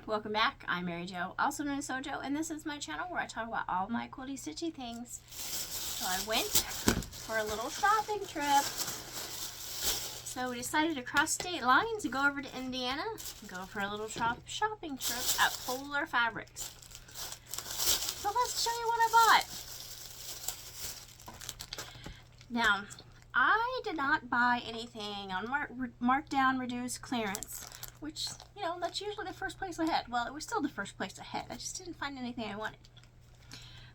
welcome back. I'm Mary Jo, also known as Sewjo, and this is my channel where I talk about all my quilty stitchy things. So I went for a little shopping trip. So we decided to cross state lines and go over to Indiana and go for a little shopping trip at Pohlar Fabrics. So let's show you what I bought. Now, I did not buy anything on markdown, reduced, clearance, which, you know, that's usually the first place I head. Well, it was still the first place I head. I just didn't find anything I wanted.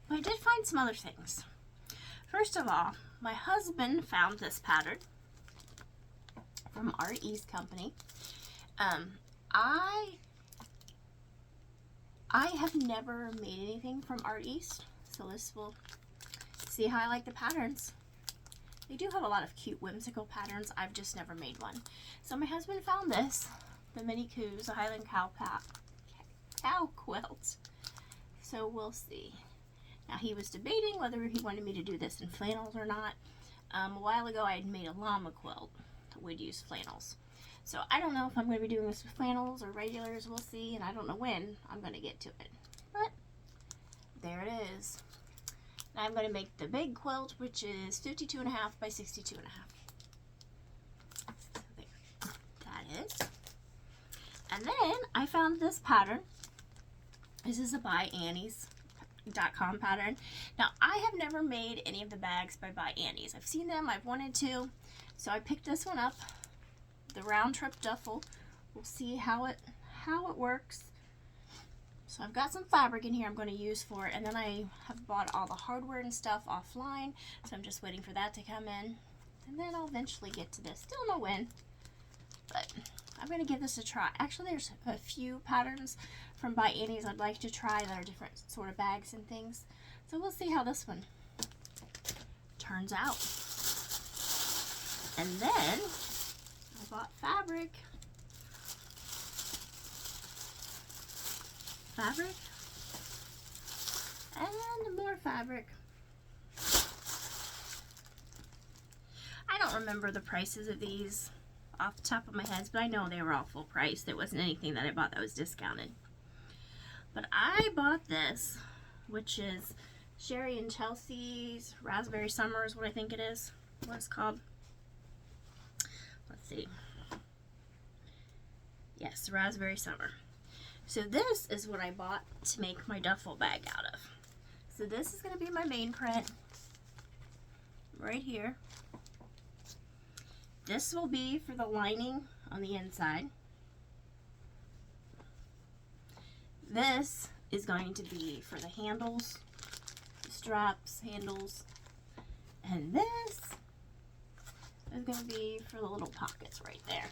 But I did find some other things. First of all, my husband found this pattern from Art East Company. I have never made anything from Art East, so this will see how I like the patterns. They do have a lot of cute whimsical patterns. I've just never made one. So my husband found this, the Mini Coos, a Highland cow quilt. So we'll see. Now he was debating whether he wanted me to do this in flannels or not. A while ago I had made a llama quilt that would use flannels. So I don't know if I'm going to be doing this with flannels or regulars. We'll see, and I don't know when I'm going to get to it. But there it is. Now I'm going to make the big quilt, which is 52.5 by 62.5. So there, that is. And then I found this pattern. This is a BuyAnnies.com pattern. Now I have never made any of the bags by BuyAnnies. I've seen them, I've wanted to, so I picked this one up, the round trip duffel. We'll see how it works. So I've got some fabric in here I'm going to use for it, and then I have bought all the hardware and stuff offline, so I'm just waiting for that to come in, and then I'll eventually get to this. Still know when, but I'm going to give this a try. Actually, there's a few patterns from BuyAnnies I'd like to try that are different sort of bags and things, so we'll see how this one turns out. And then I bought fabric, and more fabric. I don't remember the prices of these off the top of my head, but I know they were all full price. There wasn't anything that I bought that was discounted. But I bought this, which is Sherry and Chelsea's Raspberry Summer is what I think it is. What it's called. Let's see. Yes, Raspberry Summer. So this is what I bought to make my duffel bag out of. So this is going to be my main print right here. This will be for the lining on the inside. This is going to be for the handles, the straps, handles, and this is going to be for the little pockets right there.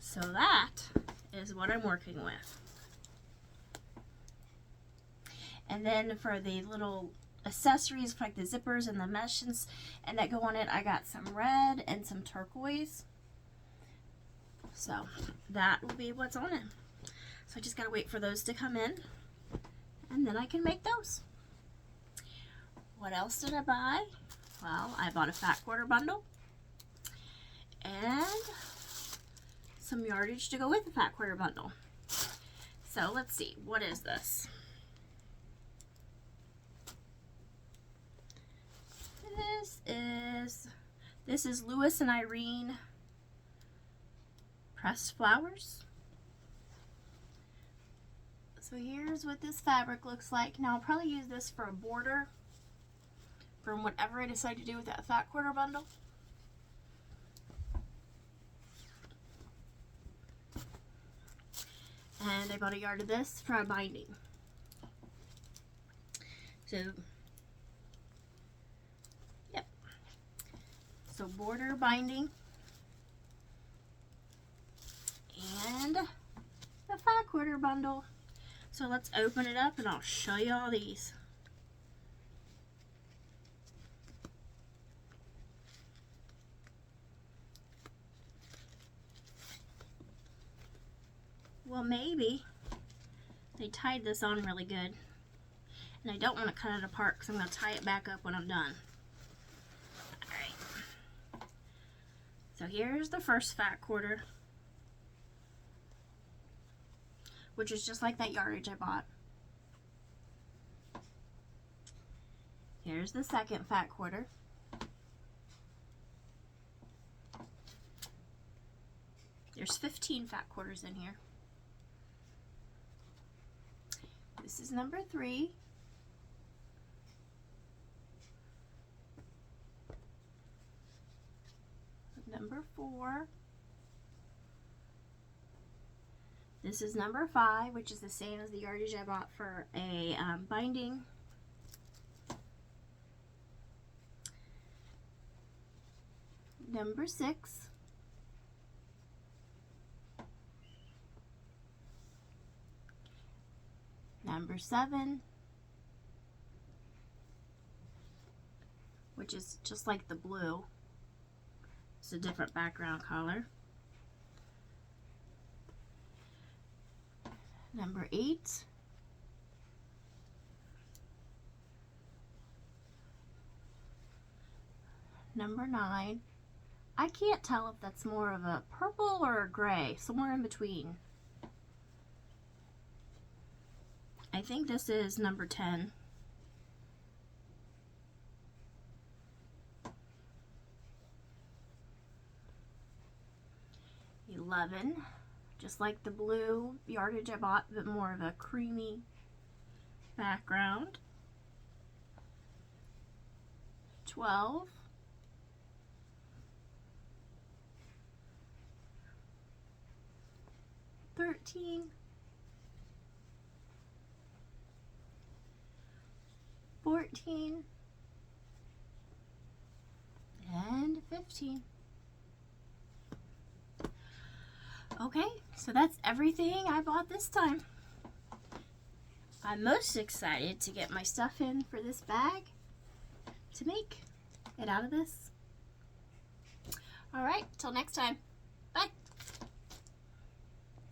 So that is what I'm working with. And then for the little accessories, for like the zippers and the meshes and that go on it, I got some red and some turquoise. So that will be what's on it. So I just gotta wait for those to come in, and then I can make those. What else did I buy? Well, I bought a fat quarter bundle and some yardage to go with the fat quarter bundle. So let's see, what is this? This is Lewis and Irene pressed flowers. So here's what this fabric looks like. Now I'll probably use this for a border from whatever I decide to do with that fat quarter bundle. And I bought a yard of this for a binding. So, yep. So border binding and the fat quarter bundle. So let's open it up and I'll show you all these. Well, maybe they tied this on really good, and I don't want to cut it apart because I'm going to tie it back up when I'm done. Alright, so here's the first fat quarter. which is just like that yardage I bought. Here's the second fat quarter. There's 15 fat quarters in here. This is number 3. Number 4. This is number 5, which is the same as the yardage I bought for a binding. Number 6. Number 7, which is just like the blue. It's a different background color. Number 8. Number 9. I can't tell if that's more of a purple or a gray, somewhere in between. I think this is number 10. Just like the blue yardage I bought, but more of a creamy background. 12. 13. 14. And 15. Okay, so that's everything I bought this time. I'm most excited to get my stuff in for this bag to make it out of this. All right, till next time. Bye.